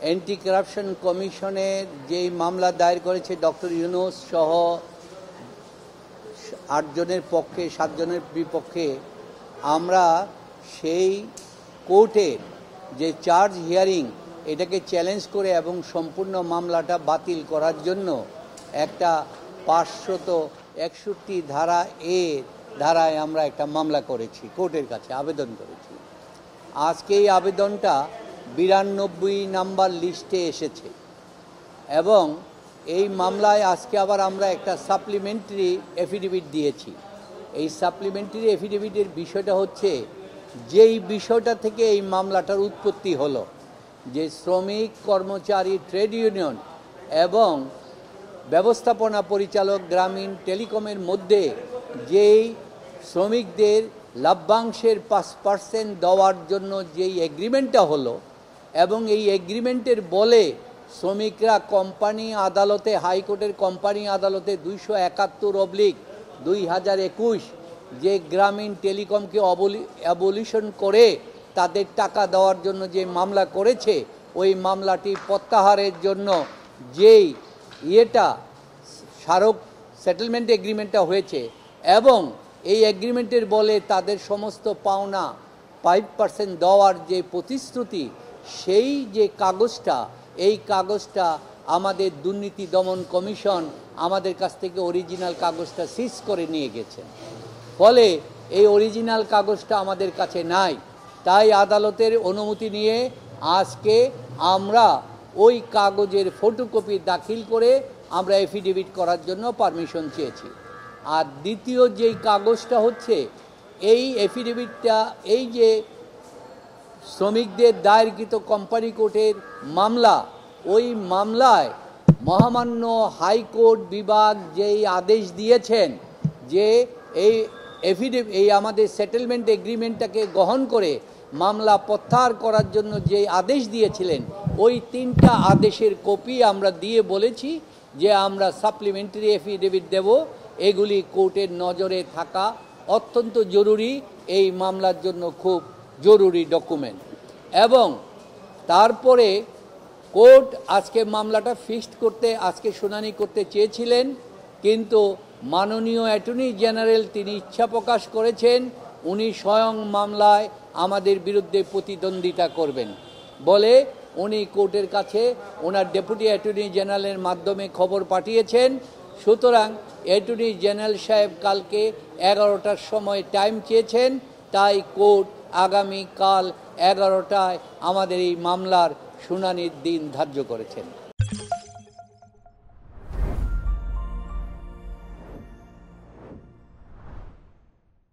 Anti corruption কমিশনে যেই মামলা দায়ের করেছে ডক্টর ইউনূস সহ 8 জনের পক্ষে 7 জনের বিপক্ষে, আমরা সেই কোর্টের যে চার্জ হিয়ারিং এটাকে চ্যালেঞ্জ করে এবং সম্পূর্ণ মামলাটা বাতিল করার জন্য একটা 561 ধারায় আমরা একটা মামলা করেছি, কোর্টের কাছে আবেদন করেছি। আজকে এই আবেদনটা 92 নাম্বার লিস্টে এসেছে এবং এই মামলায় আজকে আবার আমরা একটা সাপ্লিমেন্টারি এফিডেভিট দিয়েছি। এই সাপ্লিমেন্টারি এফিডেভিটের বিষয়টা হচ্ছে, যেই বিষয়টা থেকে এই মামলাটার উৎপত্তি হলো, যে শ্রমিক কর্মচারী ট্রেড ইউনিয়ন এবং ব্যবস্থাপনা পরিচালক গ্রামীণ টেলিকমের মধ্যে যেই শ্রমিকদের লভ্যাংশের 5% দেওয়ার জন্য যেই এগ্রিমেন্টটা হলো এবং এই এগ্রিমেন্টের বলে শ্রমিকরা কোম্পানি আদালতে, হাইকোর্টের কোম্পানি আদালতে 271/2021 যে গ্রামীণ টেলিকমকে অ্যাবলিশন করে তাদের টাকা দেওয়ার জন্য যে মামলা করেছে, ওই মামলাটি প্রত্যাহারের জন্য যেই স্মারক সেটেলমেন্ট এগ্রিমেন্টটা হয়েছে এবং এই এগ্রিমেন্টের বলে তাদের সমস্ত পাওনা 5% দেওয়ার যে প্রতিশ্রুতি, সেই যে কাগজটা, এই কাগজটা আমাদের দুর্নীতি দমন কমিশন আমাদের কাছ থেকে অরিজিনাল কাগজটা সিজ করে নিয়ে গেছে। ফলে এই অরিজিনাল কাগজটা আমাদের কাছে নাই। তাই আদালতের অনুমতি নিয়ে আজকে আমরা ওই কাগজের ফটোকপি দাখিল করে আমরা এফিডেভিট করার জন্য পারমিশন চেয়েছি। আর দ্বিতীয় যেই কাগজটা হচ্ছে, এই এফিডেভিটটা এই যে শ্রমিকদের দায়েরকৃত কোম্পানি কোর্টের মামলা, ওই মামলায় মহামান্য হাইকোর্ট বিভাগ যেই আদেশ দিয়েছেন যে এই আমাদের সেটেলমেন্ট এগ্রিমেন্টটাকে গ্রহণ করে মামলা প্রত্যাহার করার জন্য যে আদেশ দিয়েছিলেন, ওই 3টা আদেশের কপি আমরা দিয়ে বলেছি যে আমরা সাপ্লিমেন্টারি এফিডেভিট দেব। এগুলি কোর্টের নজরে থাকা অত্যন্ত জরুরি, এই মামলার জন্য খুব জরুরি ডকুমেন্ট। এবং তারপরে কোর্ট আজকে মামলাটা ফিক্সড করতে, আজকে শুনানি করতে চেয়েছিলেন, কিন্তু মাননীয় অ্যাটর্নি জেনারেল তিনি ইচ্ছা প্রকাশ করেছেন উনি স্বয়ং মামলায় আমাদের বিরুদ্ধে প্রতিদ্বন্দ্বিতা করবেন বলে উনি কোর্টের কাছে ওনার ডেপুটি অ্যাটর্নি জেনারেলের মাধ্যমে খবর পাঠিয়েছেন। সুতরাং অ্যাটর্নি জেনারেল সাহেব কালকে 11টার সময় টাইম চেয়েছেন, তাই কোর্ট আগামীকাল 11টায় আমাদের এই মামলার শুনানির দিন ধার্য করেছেন।